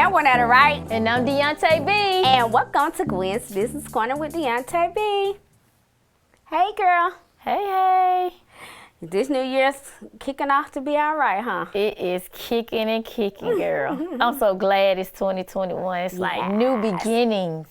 I'm Gwennetta Wright. And I'm Deonta B. And welcome to Gwen's Business Corner with Deonta B. Hey, girl. Hey. This New Year's kicking off to be all right, huh? It is kicking and kicking, girl. I'm so glad it's 2021. It's like new beginnings.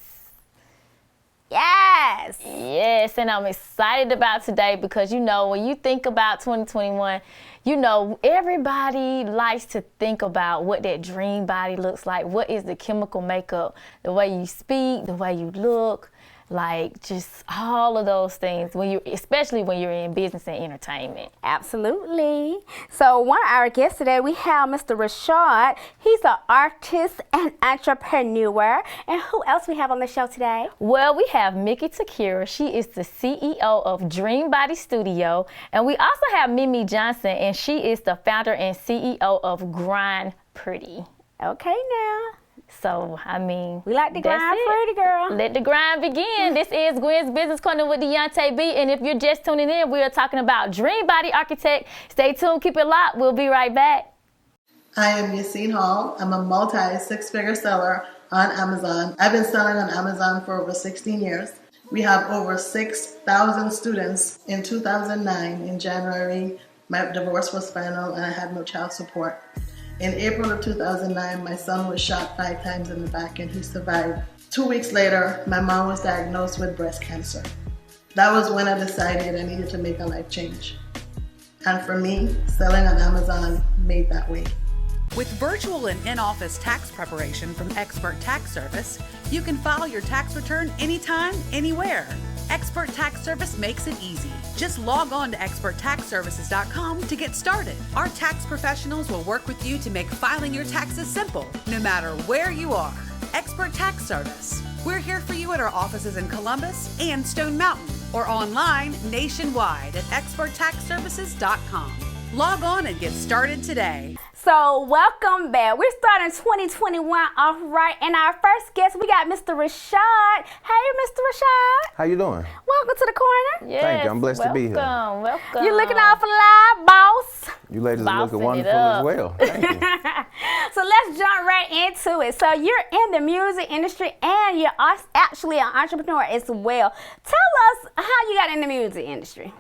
Yes, and I'm excited about today because, you know, when you think about 2021, you know, everybody likes to think about what that dream body looks like. What is the chemical makeup, the way you speak, the way you look, like just all of those things, especially when you're in business and entertainment. Absolutely. So one of our guests today, we have Mr. Rashad. He's an artist and entrepreneur. And who else we have on the show today? Well, we have Mikkie Tiquir'a. She is the CEO of Dream Body Studio. And we also have Mimi Johnson, and she is the founder and CEO of Grind Pretty. Okay, now. So, I mean, we like to grind pretty, girl. Let the grind begin. This is Gwen's Business Corner with Deonta B. And if you're just tuning in, we are talking about Dream Body Architect. Stay tuned, keep it locked. We'll be right back. I am Yassine Hall. I'm a multi-six-figure seller on Amazon. I've been selling on Amazon for over 16 years. We have over 6,000 students. In 2009, in January, my divorce was final and I had no child support. In April of 2009, my son was shot 5 times in the back and he survived. 2 weeks later, my mom was diagnosed with breast cancer. That was when I decided I needed to make a life change. And for me, selling on Amazon made that way. With virtual and in-office tax preparation from Expert Tax Service, you can file your tax return anytime, anywhere. Expert Tax Service makes it easy. Just log on to experttaxservices.com to get started. Our tax professionals will work with you to make filing your taxes simple, no matter where you are. Expert Tax Service. We're here for you at our offices in Columbus and Stone Mountain, or online nationwide at experttaxservices.com. Log on and get started today. So welcome back. We're starting 2021 off right. And our first guest, we got Mr. Rashad. Hey, Mr. Rashad. How you doing? Welcome to the corner. Yes, thank you. I'm blessed to be here. Welcome. You're looking awful live, boss. You ladies are looking Bossing wonderful it up. as well. Thank you. So let's jump right into it. So you're in the music industry and you're actually an entrepreneur as well. Tell us how you got in the music industry.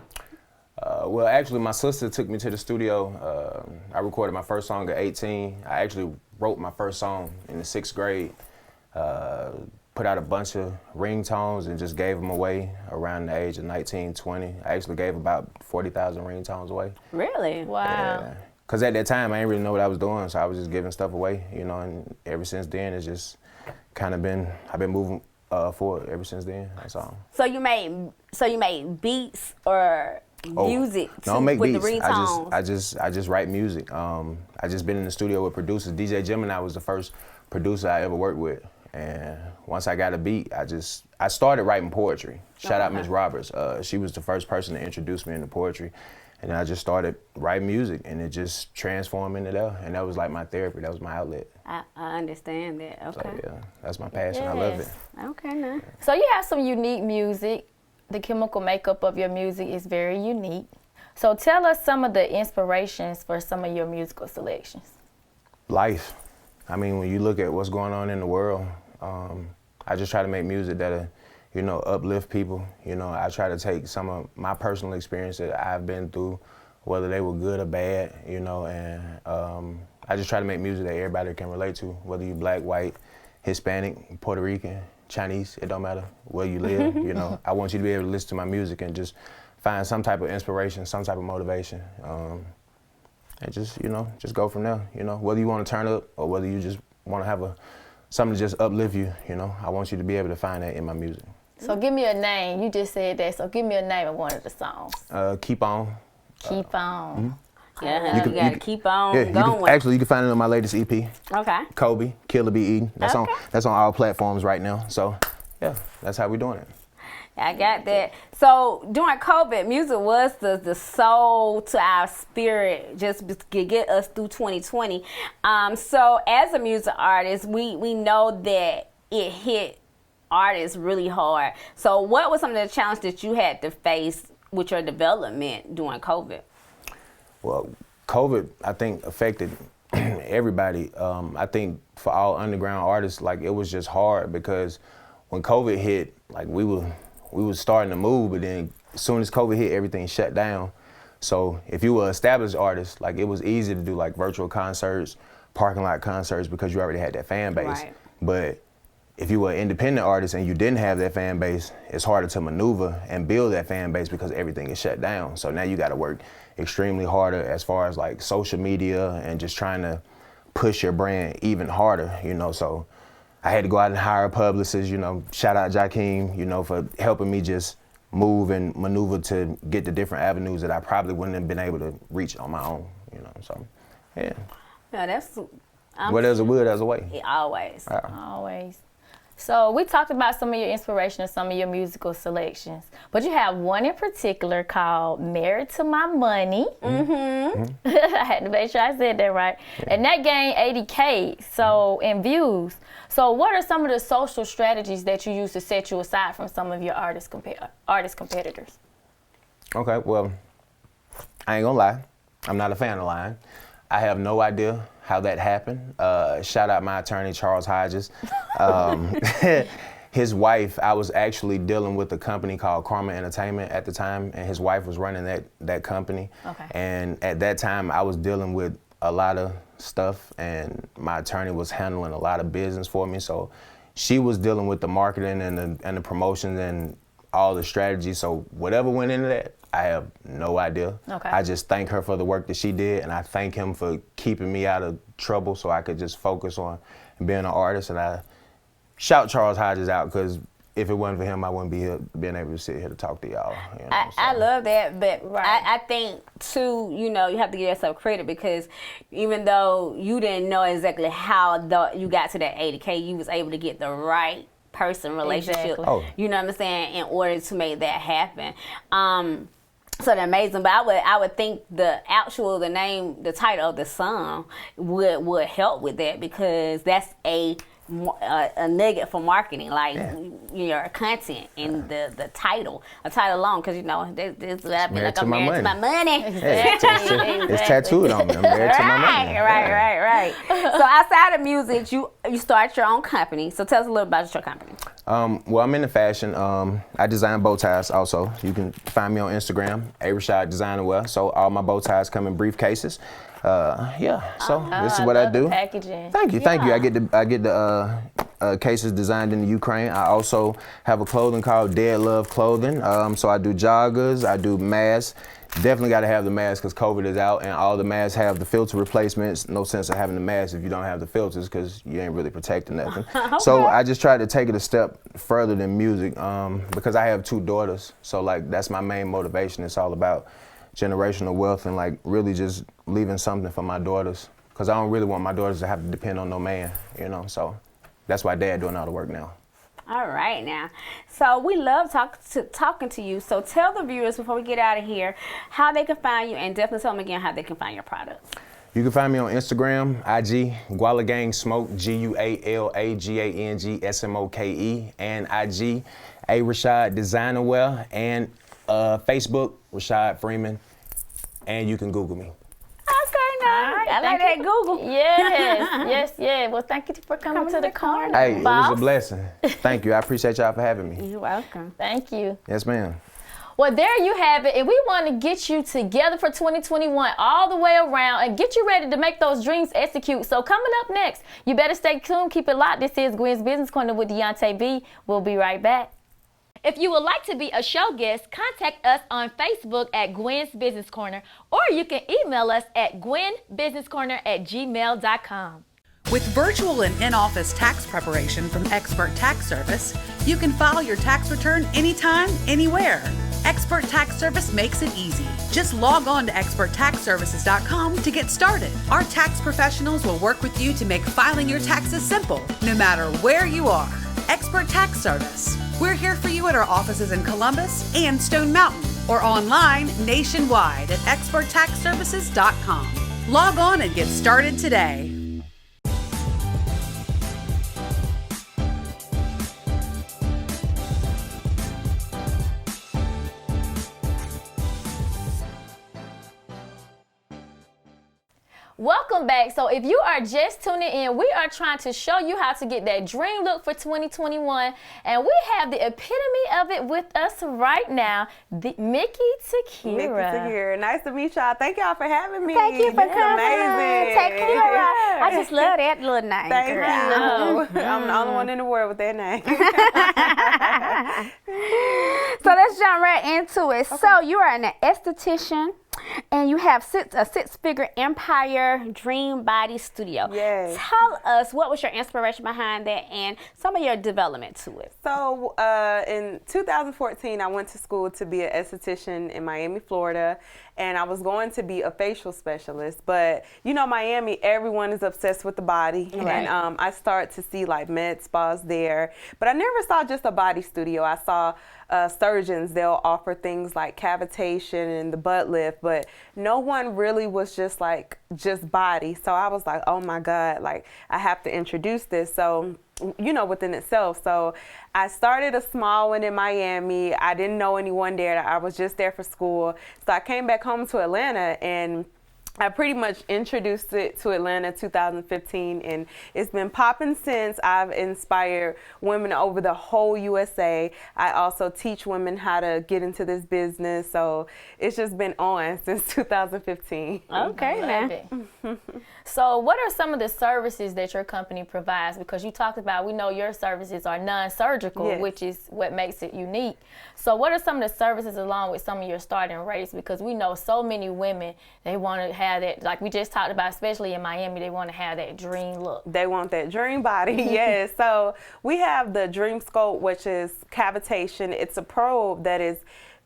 Well, actually, my sister took me to the studio. I recorded my first song at 18. I actually wrote my first song in the 6th grade. Put out a bunch of ringtones and just gave them away around the age of 19, 20. I actually gave about 40,000 ringtones away. Really? Wow. Because at that time, I didn't really know what I was doing, so I was just giving stuff away, you know, and ever since then, it's just kind of I've been moving forward ever since then, that's all. So you made beats or music no, I don't make with beats. The ringtones? I just write music. I just been in the studio with producers. DJ Gemini was the first producer I ever worked with. And once I got a beat, I started writing poetry. Shout out Ms. Roberts. She was the first person to introduce me into poetry. And I just started writing music and it just transformed into that. And that was like my therapy. That was my outlet. I understand that. Okay. So yeah, that's my passion. I love it. Okay, now. So you have some unique music. The chemical makeup of your music is very unique. So tell us some of the inspirations for some of your musical selections. Life. I mean, when you look at what's going on in the world, I just try to make music that, you know, uplift people. You know, I try to take some of my personal experience that I've been through, whether they were good or bad, you know, and I just try to make music that everybody can relate to, whether you're black, white, Hispanic, Puerto Rican, Chinese, it don't matter where you live, you know. I want you to be able to listen to my music and just find some type of inspiration, some type of motivation, and just, you know, just go from there, you know. Whether you want to turn up or whether you just want to have something to just uplift you, you know, I want you to be able to find that in my music. So give me a name. You just said that, so give me a name of one of the songs. Keep On. Keep On. Mm-hmm. Yeah, you gotta keep on going. You can find it on my latest EP. Okay. Kobe, Killer Be Eaten. That's on all platforms right now. So yeah, that's how we're doing it. I got that. So during COVID, music was the soul to our spirit, just to get us through 2020. So as a music artist, we know that it hit artists really hard. So what was some of the challenges that you had to face with your development during COVID? Well, COVID, I think, affected everybody. I think for all underground artists, like it was just hard because when COVID hit, like we were starting to move, but then as soon as COVID hit, everything shut down. So if you were an established artist, like it was easy to do like virtual concerts, parking lot concerts because you already had that fan base. Right. But if you were an independent artist and you didn't have that fan base, it's harder to maneuver and build that fan base because everything is shut down. So now you got to work extremely harder as far as like social media and just trying to push your brand even harder, you know. So I had to go out and hire a publicist, you know, shout out Jakeem, you know, for helping me just move and maneuver to get the different avenues that I probably wouldn't have been able to reach on my own, you know. So, yeah. Yeah, that's. Where there's a will, there's a way. Always. Always. So we talked about some of your inspiration and some of your musical selections, but you have one in particular called Married to My Money. I had to make sure I said that right. Yeah. And that gained 80K in views. So what are some of the social strategies that you use to set you aside from some of your artist competitors? Okay, well, I ain't gonna lie. I'm not a fan of lying. I have no idea how that happened. Shout out my attorney, Charles Hodges. His wife, I was actually dealing with a company called Karma Entertainment at the time, and his wife was running that company. Okay. And at that time, I was dealing with a lot of stuff, and my attorney was handling a lot of business for me. So she was dealing with the marketing and the promotions and all the strategies. So whatever went into that, I have no idea. Okay. I just thank her for the work that she did, and I thank him for keeping me out of trouble so I could just focus on being an artist. And I shout Charles Hodges out because if it wasn't for him, I wouldn't be here, being able to sit here to talk to y'all. You know, I love that, but I think too, you know, you have to give yourself credit because even though you didn't know exactly how you got to that 80K, you was able to get the right person relationship. Exactly. Oh. You know what I'm saying? In order to make that happen. So they're amazing, but I would think the title of the song would help with that because that's a nugget for marketing, like your content and the title, a title alone, because you know this I've been like I'm married to my money. It's tattooed on me. I'm married to my money. Right. So outside of music, you start your own company. So tell us a little about your company. Well, I'm into fashion. I design bow ties also. You can find me on Instagram, Rashad Designer Wear. So all my bow ties come in briefcases. So this is what I do. Packaging. Thank you. I get the cases designed in the Ukraine. I also have a clothing called Dead Love Clothing. So I do joggers, I do masks. Definitely got to have the mask because COVID is out and all the masks have the filter replacements. No sense of having the mask if you don't have the filters because you ain't really protecting nothing. Okay. So I just tried to take it a step further than music because I have 2 daughters. So like that's my main motivation. It's all about generational wealth and like really just leaving something for my daughters because I don't really want my daughters to have to depend on no man, you know. So that's why Dad doing all the work now. All right now. So we love talking to you. So tell the viewers before we get out of here how they can find you and definitely tell them again how they can find your products. You can find me on Instagram, IG, Guala Gang Smoke, GualaGangsmoke, and IG, A Rashad Designer Wear, and Facebook, Rashad Freeman, and you can Google me. I like that Google. Yes. Well, thank you for coming to the corner. Hey, it was a blessing. Thank you. I appreciate y'all for having me. You're welcome. Thank you. Yes, ma'am. Well, there you have it. And we want to get you together for 2021 all the way around and get you ready to make those dreams execute. So coming up next, you better stay tuned. Keep it locked. This is Gwen's Business Corner with Deonta B. We'll be right back. If you would like to be a show guest, contact us on Facebook at Gwen's Business Corner, or you can email us at gwenbusinesscorner@gmail.com. With virtual and in-office tax preparation from Expert Tax Service, you can file your tax return anytime, anywhere. Expert Tax Service makes it easy. Just log on to experttaxservices.com to get started. Our tax professionals will work with you to make filing your taxes simple, no matter where you are. Expert Tax Service. We're here for you at our offices in Columbus and Stone Mountain, or online nationwide at experttaxservices.com. Log on and get started today. Welcome back. So if you are just tuning in, we are trying to show you how to get that dream look for 2021. And we have the epitome of it with us right now, the Mikkie Tiquir'a. Mikkie Tiquir'a. Nice to meet y'all. Thank y'all for having me. Thank you for coming. Amazing. Tiquir'a. I just love that little name. Thank girl. you. I'm the only one in the world with that name. So let's jump right into it. Okay. So you are an esthetician, and you have a six-figure empire dream body studio. Yes. Tell us, what was your inspiration behind that and some of your development to it? So in 2014, I went to school to be an esthetician in Miami, Florida, and I was going to be a facial specialist. But, you know, Miami, everyone is obsessed with the body. Right. And I started to see like med spas there. But I never saw just a body studio. I saw surgeons, they'll offer things like cavitation and the butt lift, but no one really was just body. So I was like, oh my God, like I have to introduce this. So, you know, within itself. So I started a small one in Miami. I didn't know anyone there. I was just there for school. So I came back home to Atlanta, and I pretty much introduced it to Atlanta 2015, and it's been popping since. I've inspired women over the whole USA. I also teach women how to get into this business, so it's just been on since 2015. Okay, now. So what are some of the services that your company provides? Because you talked about, we know your services are non-surgical, yes, which is what makes it unique. So what are some of the services along with some of your starting rates? Because we know so many women, they want to have that, like we just talked about, especially in Miami, they want to have that dream look. They want that dream body, yes. So we have the Dream Scope, which is cavitation. It's a probe that is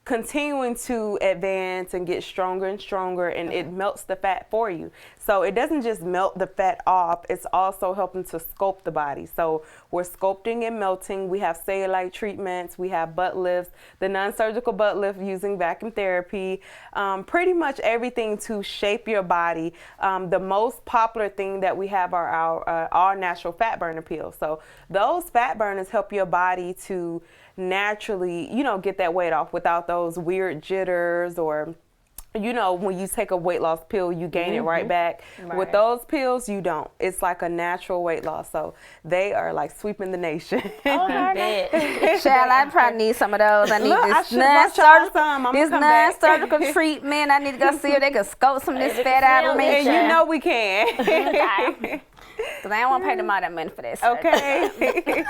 continuing to advance and get stronger and stronger, and it melts the fat for you. So it doesn't just melt the fat off, it's also helping to sculpt the body. So we're sculpting and melting. We have cellulite treatments, we have butt lifts, the non-surgical butt lift using vacuum therapy, pretty much everything to shape your body. The most popular thing that we have are our natural fat burner pills. So those fat burners help your body to naturally, you know, get that weight off without those weird jitters, or, you know, when you take a weight loss pill, you gain it right back. Right. With those pills, you don't. It's like a natural weight loss. So they are like sweeping the nation. Child, I probably need some of those. I need Look, I this should brought y'all some. I'm this come back. non-surgical treatment. I need to go see if they can scope some of this fat out of me. And you know we can. Because I don't want to pay them all that money for that surgery. Okay.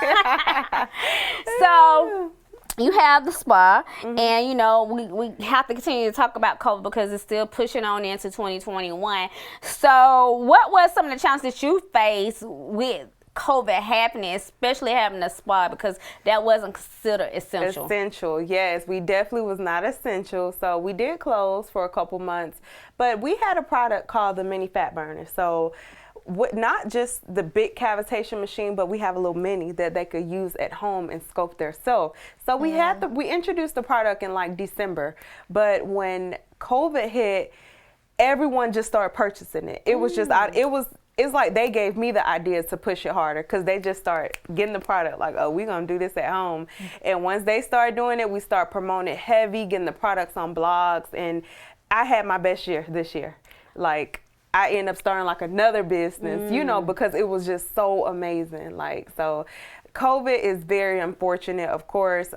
So you have the spa, and you know we have to continue to talk about COVID because it's still pushing on into 2021. So what was some of the challenges that you faced with COVID happening, especially having a spa, because that wasn't considered essential? Essential, yes. We definitely was not essential. So we did close for a couple months, but we had a product called the mini fat burner. So not just the big cavitation machine, but we have a little mini that they could use at home and sculpt themselves. So we we introduced the product in like December, but when COVID hit, everyone just started purchasing it. It was just it's like they gave me the idea to push it harder, because they just start getting the product like, oh, we're going to do this at home. And once they start doing it, we start promoting it heavy, getting the products on blogs. And I had my best year this year. Like, I ended up starting like another business, you know, because it was just so amazing. Like, so COVID is very unfortunate, of course.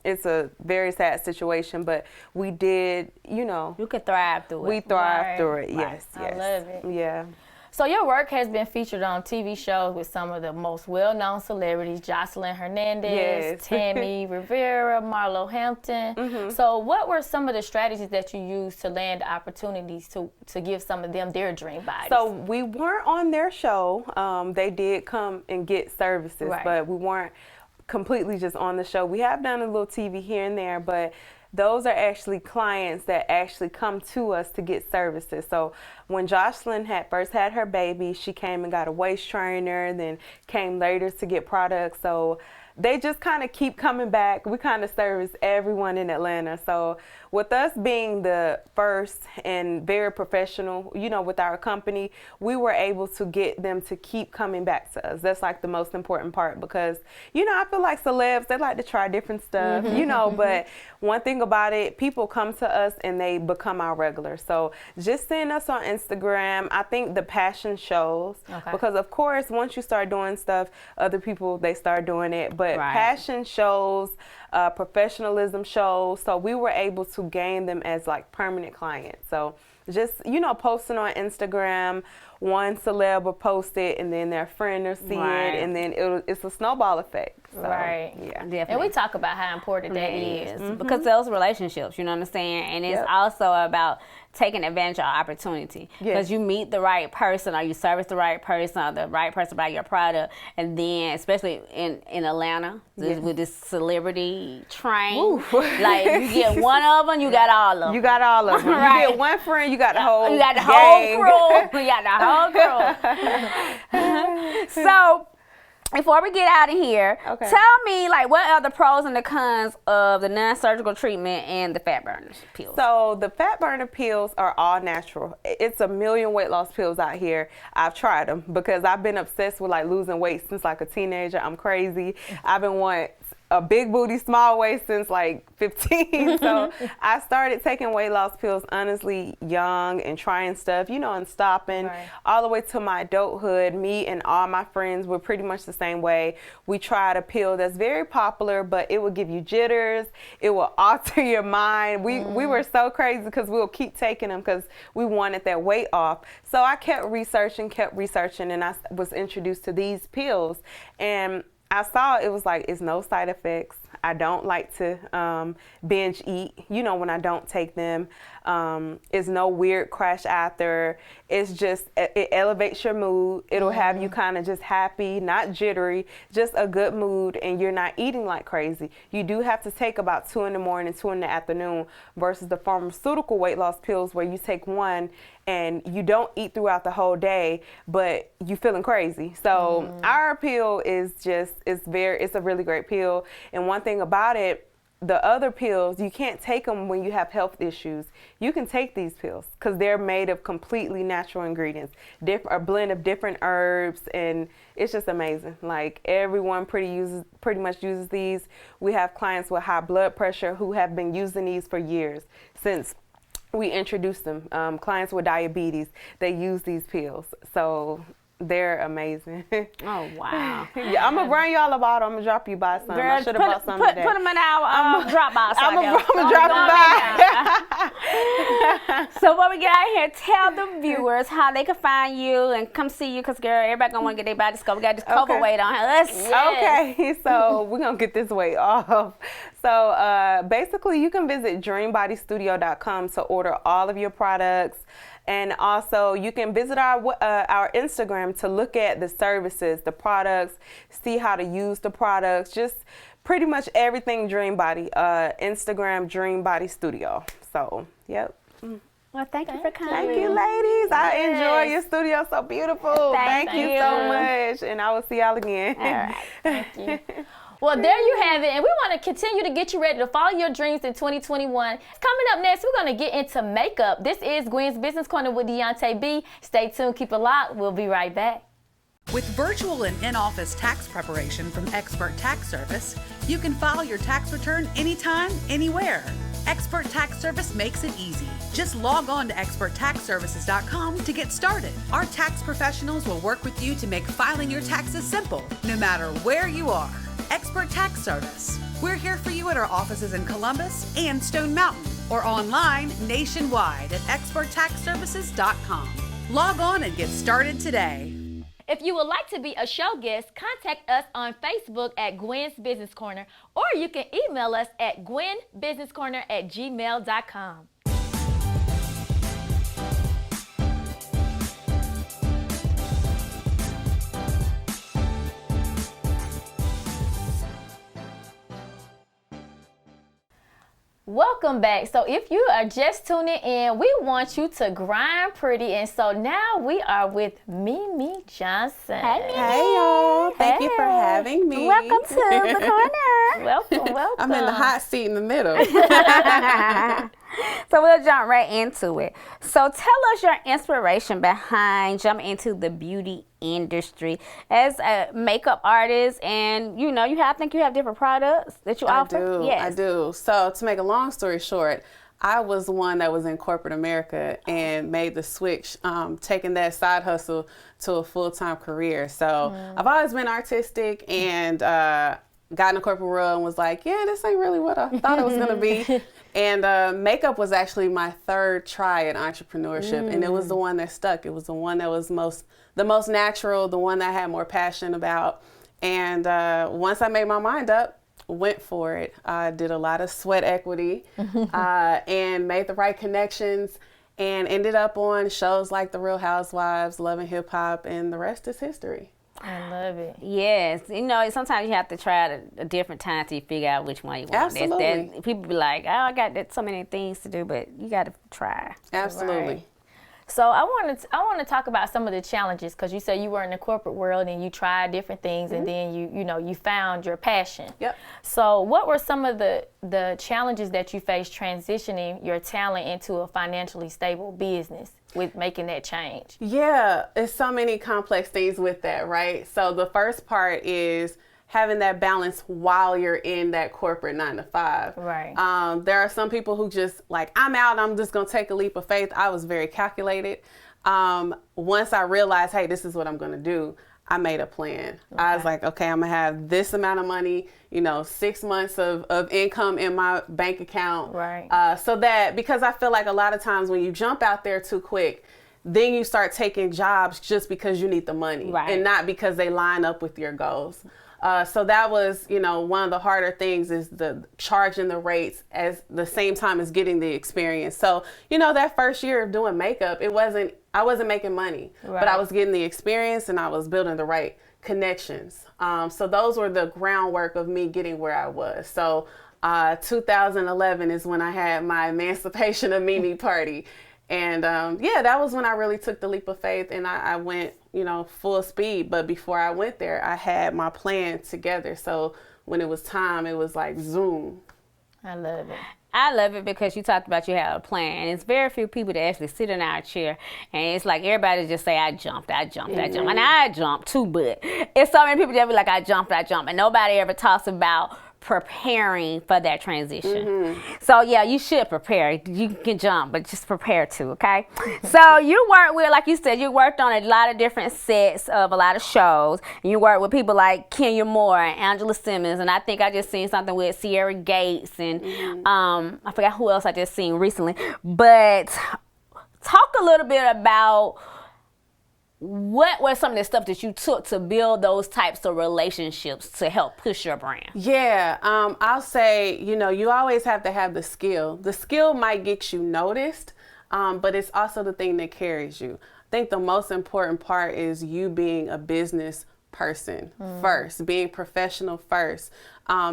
It's a very sad situation, but we did, you know. You could thrive through it. We thrived through it, yes, yes. I love it. Yeah. So your work has been featured on TV shows with some of the most well-known celebrities, Jocelyn Hernandez, Yes. Tammy Rivera, Marlo Hampton. So what were some of the strategies that you used to land opportunities to give some of them their dream bodies? So we weren't on their show. They did come and get services, Right. but we weren't completely just on the show. We have done a little TV here and there, but those are actually clients that actually come to us to get services. So when Jocelyn had first had her baby, she came and got a waist trainer, then came later to get products. So they just kind of keep coming back. We kind of service everyone in Atlanta. So with us being the first and very professional, you know, with our company, we were able to get them to keep coming back to us. That's like the most important part, because, you know, I feel like celebs, they like to try different stuff, you know, but one thing about it, people come to us and they become our regular. So just seeing us on Instagram, I think the passion shows, because of course, once you start doing stuff, other people, they start doing it, but passion shows, professionalism shows. So we were able to gain them as like permanent clients. So just, you know, posting on Instagram, one celeb will post it and then their friend will see it, and then it's a snowball effect. So, yeah, Definitely. And we talk about how important that is. Because those relationships, you know what I'm saying? And it's also about taking advantage of opportunity, because you meet the right person, or you service the right person, or the right person about your product, and then especially in Atlanta with this celebrity train, like you get one of them, you got all of them. You got all of them. You get one friend, you got the whole You got the gang. whole crew. You got the whole crew. So, before we get out of here, tell me, like, what are the pros and the cons of the non-surgical treatment and the fat burner pills? So the fat burner pills are all natural. It's a million weight loss pills out here. I've tried them because I've been obsessed with like losing weight since like a teenager. I'm crazy. I've been wanting a big booty, small waist since like 15. So I started taking weight loss pills honestly young and trying stuff, you know, and stopping all the way to my adulthood. Me and all my friends were pretty much the same way. We tried a pill that's very popular, but it will give you jitters. It will alter your mind. We were so crazy because we will keep taking them because we wanted that weight off. So I kept researching, and I was introduced to these pills. And I saw it was like, it's no side effects. I don't like to binge eat, you know, when I don't take them. It's no weird crash after. It's just, it elevates your mood. It'll have you kind of just happy, not jittery, just a good mood, and you're not eating like crazy. You do have to take about 2 in the morning, 2 in the afternoon, versus the pharmaceutical weight loss pills where you take one and you don't eat throughout the whole day, but you feeling crazy. So our pill is just, it's a really great pill. And one thing about it, the other pills, you can't take them when you have health issues. You can take these pills because they're made of completely natural ingredients, a blend of different herbs, and it's just amazing. Like everyone pretty much uses these. We have clients with high blood pressure who have been using these for years since we introduced them. Clients with diabetes, they use these pills. So they're amazing. Oh, wow. Yeah, I'm going to bring y'all a bottle. I'm going to drop you by some. Girl, I should have bought some today. Put them in our Dropbox. I'm going to drop you by. So when we get out of here, tell the viewers how they can find you and come see you, because, girl, everybody going to want to get their body scope. We got this COVID weight on us. Okay, so we're going to get this weight off. So basically, you can visit dreambodystudio.com to order all of your products. And also, you can visit our Instagram to look at the services, the products, see how to use the products, just pretty much everything Dream Body. Instagram, Dream Body Studio. So, yep. Well, thank you for coming. Thank you, ladies. I enjoy your studio. So beautiful. Thank you so much. And I will see y'all again. All right. Thank you. Well, there you have it, and we want to continue to get you ready to follow your dreams in 2021. Coming up next, we're going to get into makeup. This is Gwen's Business Corner with Deonta B. Stay tuned, keep it locked. We'll be right back. With virtual and in-office tax preparation from Expert Tax Service, you can file your tax return anytime, anywhere. Expert Tax Service makes it easy. Just log on to experttaxservices.com to get started. Our tax professionals will work with you to make filing your taxes simple, no matter where you are. Expert Tax Service. We're here for you at our offices in Columbus and Stone Mountain, or online nationwide at experttaxservices.com. Log on and get started today. If you would like to be a show guest, contact us on Facebook at Gwen's Business Corner, or you can email us at gwenbusinesscorner@gmail.com. Welcome back. So if you are just tuning in, we want you to grind pretty. And so now we are with Mimi Johnson. Hey, Mimi. Hey, y'all. Thank you for having me. Welcome to the corner. Welcome. I'm in the hot seat in the middle. So we'll jump right into it. So tell us your inspiration behind jumping into the beauty industry as a makeup artist, and I think you have different products that you offer. I do. So to make a long story short, I was one that was in corporate America and made the switch, taking that side hustle to a full-time career. So I've always been artistic and got in the corporate world and was like, yeah, this ain't really what I thought it was going to be. And makeup was actually my third try at entrepreneurship. And it was the one that stuck. It was the one that was the most natural, the one that I had more passion about. And once I made my mind up, went for it. I did a lot of sweat equity and made the right connections and ended up on shows like The Real Housewives, Love and Hip Hop, and the rest is history. I love it. Yes. Sometimes you have to try it a different time till you figure out which one you want. Absolutely. People be like, oh, I got so many things to do, but you got to try. Absolutely. Right. So I want to talk about some of the challenges, because you said you were in the corporate world and you tried different things and then you found your passion. Yep. So what were some of the challenges that you faced transitioning your talent into a financially stable business with making that change? Yeah, it's so many complex things with that, right? So the first part is having that balance while you're in that corporate 9-to-5. Right. There are some people who just like, I'm out, I'm just going to take a leap of faith. I was very calculated. Once I realized, hey, this is what I'm going to do, I made a plan. Okay. I was like, okay, I'm going to have this amount of money, 6 months of income in my bank account. Right. So that, because I feel like a lot of times when you jump out there too quick, then you start taking jobs just because you need the money, right, and not because they line up with your goals. So that was, one of the harder things is the charging the rates as the same time as getting the experience. So, that first year of doing makeup, I wasn't making money, right, but I was getting the experience and I was building the right connections. So those were the groundwork of me getting where I was. So 2011 is when I had my emancipation of Mimi party. And that was when I really took the leap of faith and I went, full speed. But before I went there, I had my plan together. So when it was time, it was like zoom. I love it. I love it because you talked about you had a plan. And it's very few people that actually sit in our chair. And it's like everybody just say, I jumped. And I jumped too, but it's so many people that be like, I jumped. And nobody ever talks about preparing for that transition. So yeah, you should prepare. You can jump, but just prepare too, okay? So you work with, like you said, you worked on a lot of different sets of a lot of shows. And you work with people like Kenya Moore and Angela Simmons, and I think I just seen something with Sierra Gates and I forgot who else I just seen recently. But talk a little bit about what was some of the stuff that you took to build those types of relationships to help push your brand? Yeah, I'll say, you always have to have the skill. The skill might get you noticed, but it's also the thing that carries you. I think the most important part is you being a business person first, being professional first,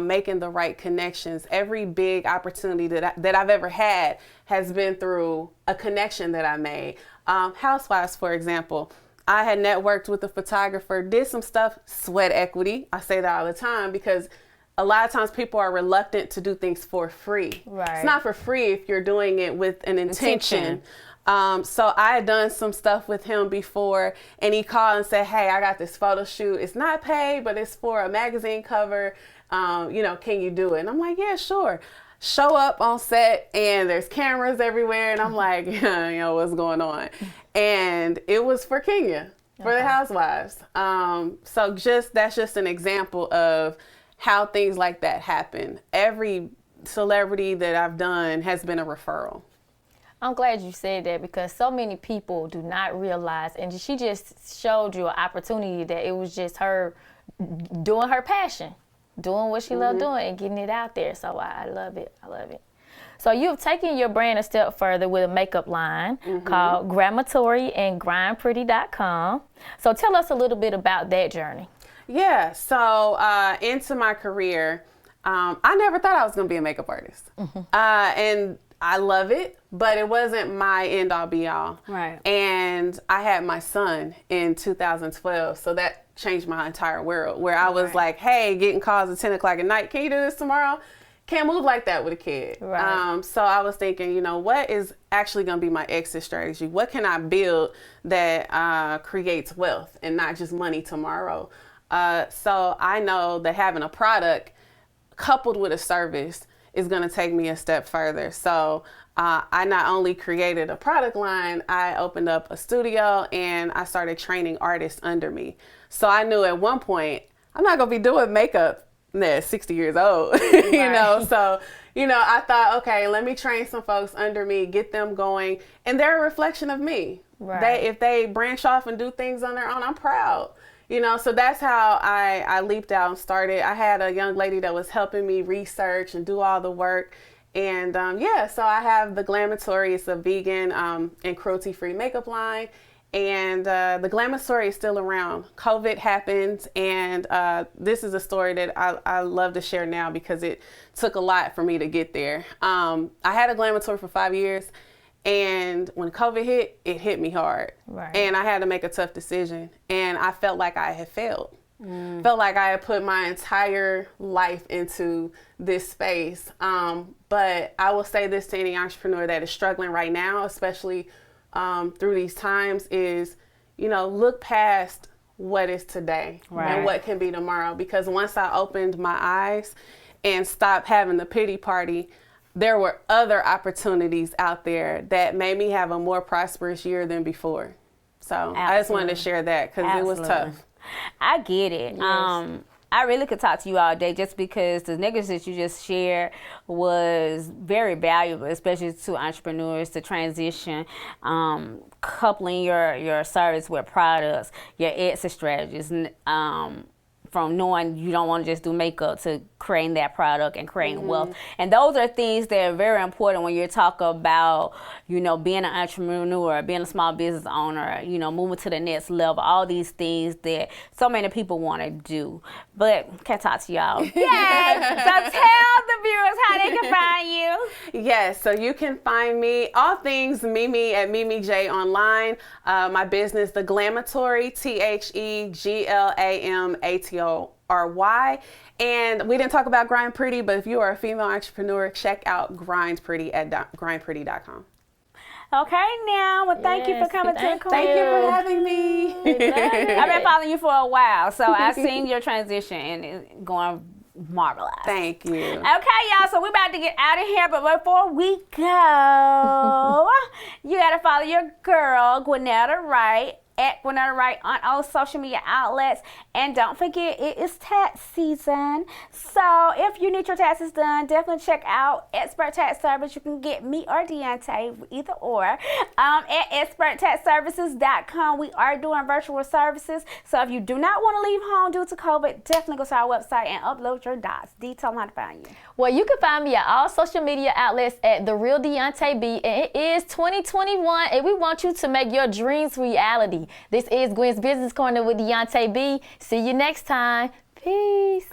making the right connections. Every big opportunity that I've ever had has been through a connection that I made. Housewives, for example. I had networked with a photographer, did some stuff, sweat equity. I say that all the time because a lot of times people are reluctant to do things for free. Right. It's not for free if you're doing it with an intention. So I had done some stuff with him before and he called and said, hey, I got this photo shoot. It's not paid, but it's for a magazine cover. Can you do it? And I'm like, yeah, sure. Show up on set and there's cameras everywhere and I'm like, what's going on? And it was for Kenya, for the Housewives. So that's just an example of how things like that happen. Every celebrity that I've done has been a referral. I'm glad you said that because so many people do not realize, and she just showed you an opportunity that it was just her doing her passion, doing what she loved doing and getting it out there. So I love it. So you've taken your brand a step further with a makeup line called Gramatory and GrindPretty.com. So tell us a little bit about that journey. Yeah, so into my career, I never thought I was going to be a makeup artist. And I love it, but it wasn't my end all be all. Right. And I had my son in 2012, so that changed my entire world where I was like, hey, getting calls at 10 o'clock at night, can you do this tomorrow? can't move like that with a kid. Right. So I was thinking, you know, what is actually going to be my exit strategy? What can I build that creates wealth and not just money tomorrow? So I know that having a product coupled with a service is going to take me a step further. So I not only created a product line, I opened up a studio and I started training artists under me. So I knew at one point, I'm not going to be doing makeup at 60 years old, you know? So, you know, I thought, okay, let me train some folks under me, get them going. And they're a reflection of me. Right. If they branch off and do things on their own, I'm proud. You know, so that's how I leaped out and started. I had a young lady that was helping me research and do all the work. And so I have the Glamatory. It's a vegan and cruelty-free makeup line. And the Glamatory is still around. COVID happened, and this is a story that I love to share now because it took a lot for me to get there. I had a Glamatory for 5 years, and when COVID hit, it hit me hard. Right. And I had to make a tough decision, and I felt like I had failed. Felt like I had put my entire life into this space. But I will say this to any entrepreneur that is struggling right now, especially through these times, is, you know, look past what is today and what can be tomorrow. Because once I opened my eyes and stopped having the pity party, there were other opportunities out there that made me have a more prosperous year than before. So I just wanted to share that because it was tough. I get it. Yes. I really could talk to you all day just because the niggas that you just shared was very valuable, especially to entrepreneurs to transition, coupling your service with products, your exit strategies, from knowing you don't want to just do makeup to creating that product and creating wealth. And those are things that are very important when you're talking about, you know, being an entrepreneur, being a small business owner, you know, moving to the next level, all these things that so many people want to do. But can't talk to y'all. Yay! So tell the viewers how they can find you. Yes, so you can find me, all things Mimi at Mimi J online. My business, The Glamatory, TheGlamatorry. And we didn't talk about Grind Pretty, but if you are a female entrepreneur, check out Grind Pretty at grindpretty.com. Okay, now, well, thank you for coming to the club. Thank you for having me. I've been following you for a while, so I've seen your transition and it's going marvelous. Thank you. Okay, y'all, so we're about to get out of here, but before we go, you got to follow your girl, Gwennetta Wright, at Gwennetta Wright on all social media outlets. And don't forget, it is tax season. So if you need your taxes done, definitely check out Expert Tax Service. You can get me or Deonta, either or, at experttaxservices.com. We are doing virtual services. So if you do not want to leave home due to COVID, definitely go to our website and upload your docs. Dee, tell them how to find you. Well, you can find me at all social media outlets at The Real Deonta B. And it is 2021, and we want you to make your dreams reality. This is Gwen's Business Corner with Deonta B. See you next time. Peace.